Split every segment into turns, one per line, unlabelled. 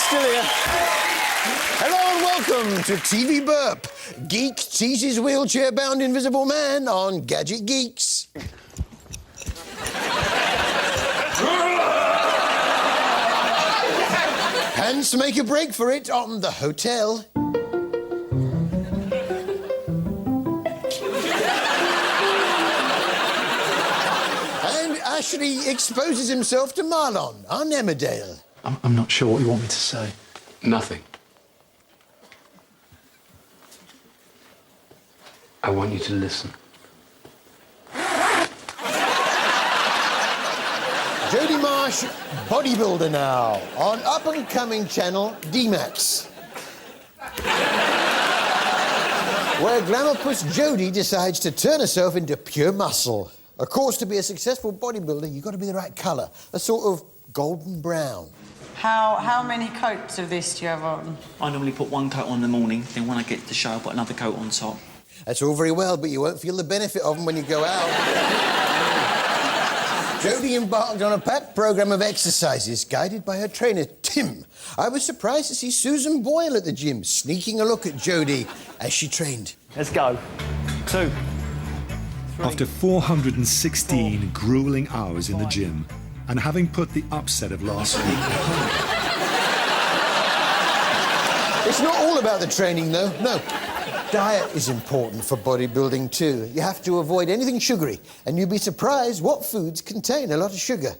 still here. Hello and welcome to TV Burp. Geek teases wheelchair-bound invisible man on Gadget Geeks. Pants make a break for it on the hotel. And Ashley exposes himself to Marlon on Emmerdale.
I'm not sure what you want me to say.
Nothing. I want you to listen.
Jodie Marsh, bodybuilder now, on up-and-coming channel D-Max. Where glamourpuss Jodie decides to turn herself into pure muscle. Of course, to be a successful bodybuilder, you've got to be the right colour, a sort of golden brown.
How many coats of this do you have on?
I normally put one coat on in the morning, then when I get to the show, I put another coat on top.
That's all very well, but you won't feel the benefit of them when you go out. Jodie embarked on a packed programme of exercises, guided by her trainer, Tim. I was surprised to see Susan Boyle at the gym, sneaking a look at Jodie as she trained.
Let's go. 2. 3.
After 416 gruelling hours in the gym, and having put the upset of last week behind.
It's not all about the training, though, no. Diet is important for bodybuilding, too. You have to avoid anything sugary, and you'd be surprised what foods contain a lot of sugar.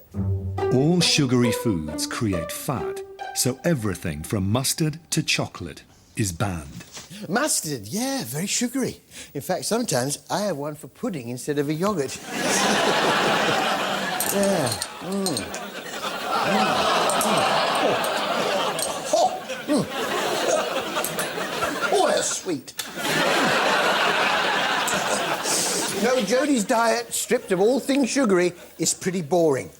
All sugary foods create fat, so everything from mustard to chocolate is banned.
Mustard, yeah, very sugary. In fact, sometimes I have one for pudding instead of a yoghurt. Yeah. Oh, that's sweet. No, Jodie's diet, stripped of all things sugary, is pretty boring.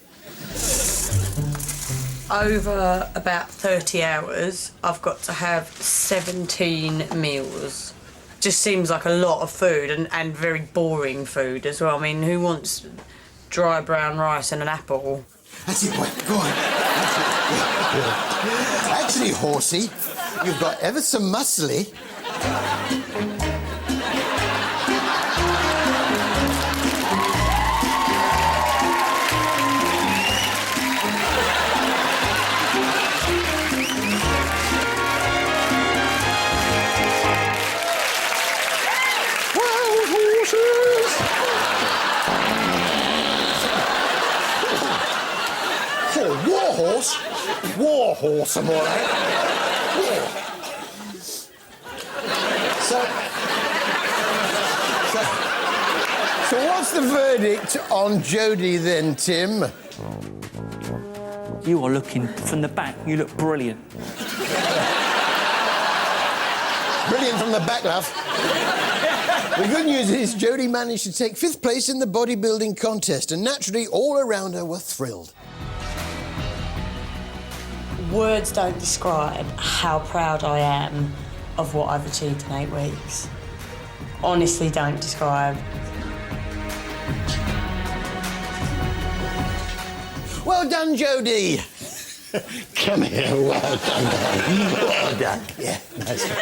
Over about 30 hours, I've got to have 17 meals. Just seems like a lot of food and very boring food as well. I mean, who wants dry brown rice and an apple?
That's it, boy. Go on. Actually, horsey, you've got ever so muscly. War horse, I'm all right. Yeah. So what's the verdict on Jodie then, Tim?
You are looking from the back. You look brilliant.
Brilliant from the back, love. The good news is Jodie managed to take 5th place in the bodybuilding contest, and naturally all around her were thrilled.
Words don't describe how proud I am of what I've achieved in 8 weeks. Honestly, don't describe.
Well done, Jodie. Come here, well done, darling. Well done. Yeah, nice one.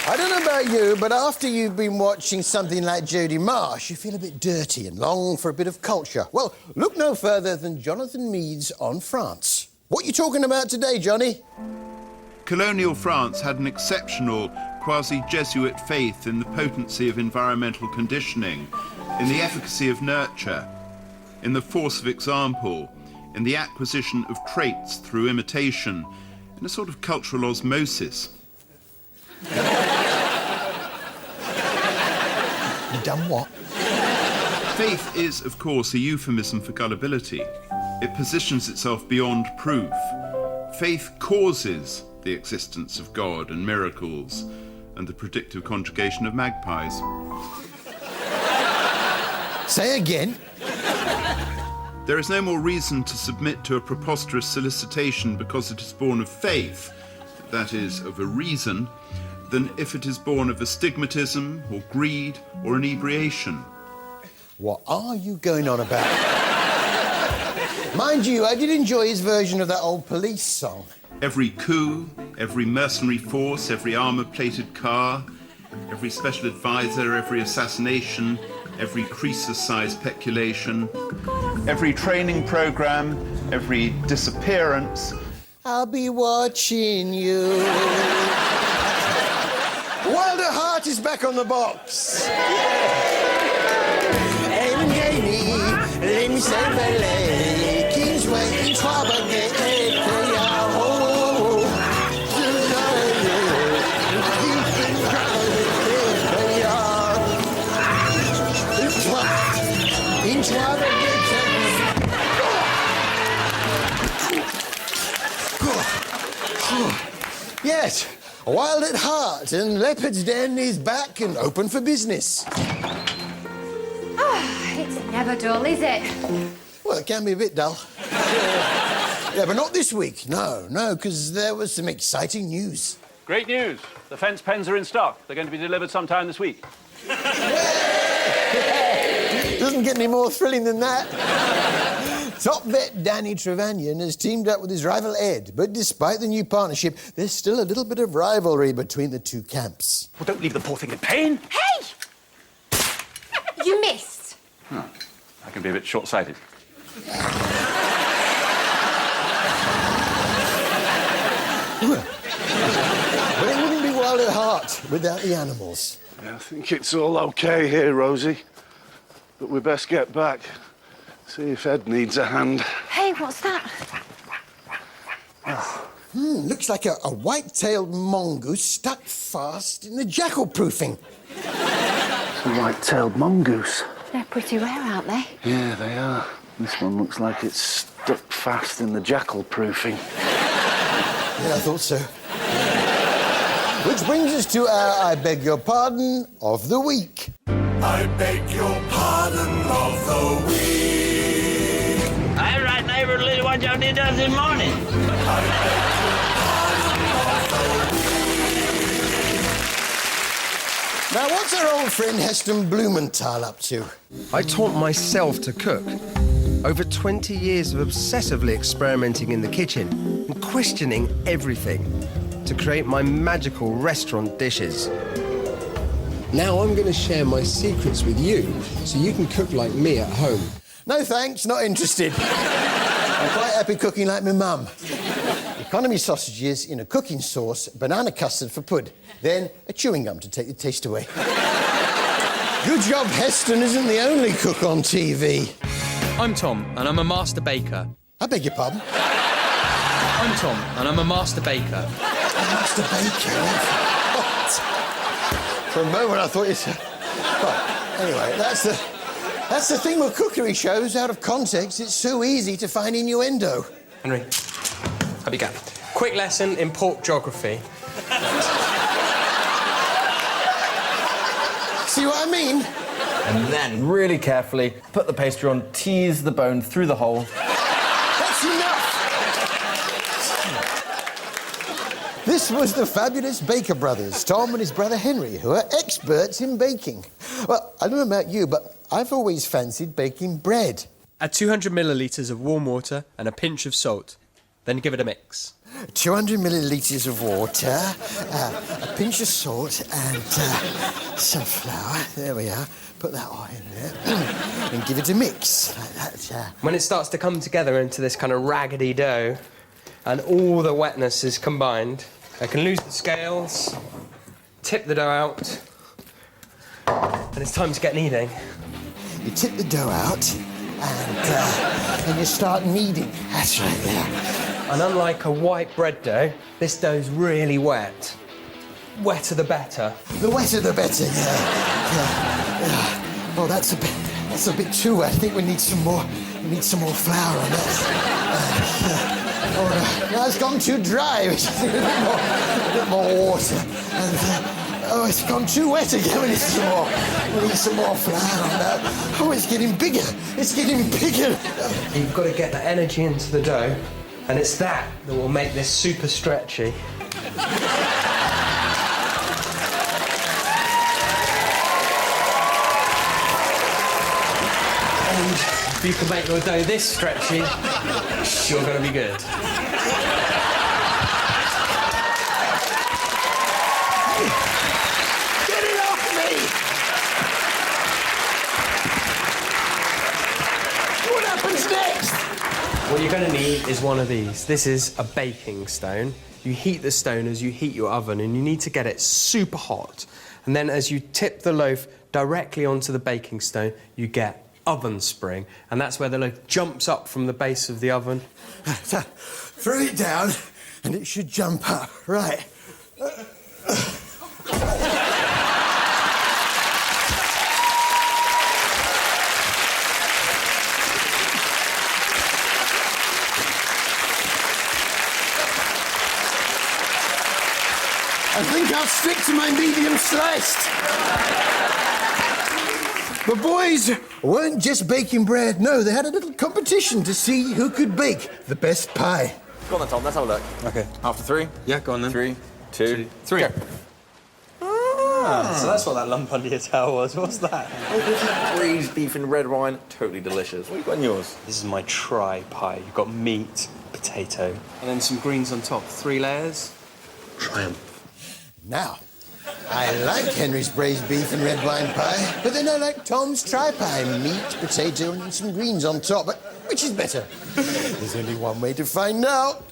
I don't know about you, but after you've been watching something like Jodie Marsh, you feel a bit dirty and long for a bit of culture. Well, look no further than Jonathan Meades on France. What are you talking about today, Johnny?
Colonial France had an exceptional quasi-Jesuit faith in the potency of environmental conditioning, in the efficacy of nurture, in the force of example, in the acquisition of traits through imitation, in a sort of cultural osmosis.
You done what?
Faith is, of course, a euphemism for gullibility. It positions itself beyond proof. Faith causes the existence of God and miracles and the predictive conjugation of magpies.
Say again.
There is no more reason to submit to a preposterous solicitation because it is born of faith, that is, of a reason, than if it is born of astigmatism or greed or inebriation.
What are you going on about? Mind you, I did enjoy his version of that old Police song.
Every coup, every mercenary force, every armour-plated car, every special advisor, every assassination, every Croesus-sized peculation, every training program, every disappearance.
I'll be watching you. Wilder Heart is back on the box. Kingsway, Yes, Wild at Heart and Leopard's Den is back and open for business.
It's never dull, is it?
Well, it can be a bit dull. Yeah, but not this week. No, because there was some exciting news.
Great news. The fence pens are in stock. They're going to be delivered sometime this week.
Doesn't get any more thrilling than that. Top vet Danny Trevanion has teamed up with his rival Ed, but despite the new partnership, there's still a little bit of rivalry between the two camps.
Well, don't leave the poor thing in pain.
Hey! You missed.
Oh, I can be a bit short-sighted.
But it wouldn't be Wild at Heart without the animals.
Yeah, I think it's all OK here, Rosie. But we best get back. See if Ed needs a hand.
Hey, what's that?
Looks like a white-tailed mongoose stuck fast in the jackal-proofing.
It's a white-tailed mongoose.
They're pretty rare, aren't they?
Yeah, they are. This one looks like it's stuck fast in the jackal-proofing.
Yeah, I thought so. Which brings us to our I beg your pardon of the week.
I beg your pardon of the week.
All right, neighbor, little what y'all did this morning.
I beg your pardon of the week.
Now, what's our old friend Heston Blumenthal up to?
I taught myself to cook. Over 20 years of obsessively experimenting in the kitchen and questioning everything to create my magical restaurant dishes. Now I'm going to share my secrets with you so you can cook like me at home.
No thanks, not interested. I'm quite happy cooking like my mum. Economy sausages in a cooking sauce, banana custard for pud, then a chewing gum to take the taste away. Good job Heston isn't the only cook on TV.
I'm Tom, and I'm a master baker.
I beg your pardon?
I'm Tom, and I'm a master baker.
Master baker? What? For a moment I thought you said... Well, anyway, that's the thing with cookery shows. Out of context, it's so easy to find innuendo.
Henry, up you go. Quick lesson in pork geography.
See what I mean?
And then, really carefully, put the pastry on, tease the bone through the hole.
That's enough! This was the fabulous Baker brothers, Tom and his brother Henry, who are experts in baking. Well, I don't know about you, but I've always fancied baking bread.
Add 200 millilitres of warm water and a pinch of salt. Then give it a mix.
200 millilitres of water, a pinch of salt and some flour. There we are. Put that all in there and give it a mix like that.
When it starts to come together into this kind of raggedy dough and all the wetness is combined, I can lose the scales, tip the dough out, and it's time to get kneading.
You tip the dough out and you start kneading. That's right, yeah.
And unlike a white bread dough, this dough's really wet. Wetter the better.
The wetter the better, yeah. Oh, that's a bit too wet. I think we need some more flour on that. No, it's gone too dry. We just need a bit more water. And it's gone too wet again. We need some more flour on that. Oh, it's getting bigger. It's getting bigger.
You've got to get the energy into the dough, and it's that will make this super stretchy. And if you can make your dough this stretchy, you're going to be good.
Get it off me! What happens next?
What you're going to need is one of these. This is a baking stone. You heat the stone as you heat your oven, and you need to get it super hot. And then as you tip the loaf directly onto the baking stone, you get oven spring, and that's where the loaf jumps up from the base of the oven.
Throw it down, and it should jump up. Right. I think I'll stick to my medium sliced. The boys weren't just baking bread. No, they had a little competition to see who could bake the best pie.
Go on then, Tom, let's have a look.
OK.
After 3?
Yeah, go on then.
3, 2,
3.
Go.
Ah, so that's what that lump under your towel was. What's that?
Braised beef and red wine, totally delicious. What have you got in yours?
This is my tri-pie. You've got meat, potato, and then some greens on top. 3 layers.
Triumph. Now, I like Henry's braised beef and red wine pie, but then I like Tom's tri-pie, meat, potato, and some greens on top. But which is better? There's only one way to find out.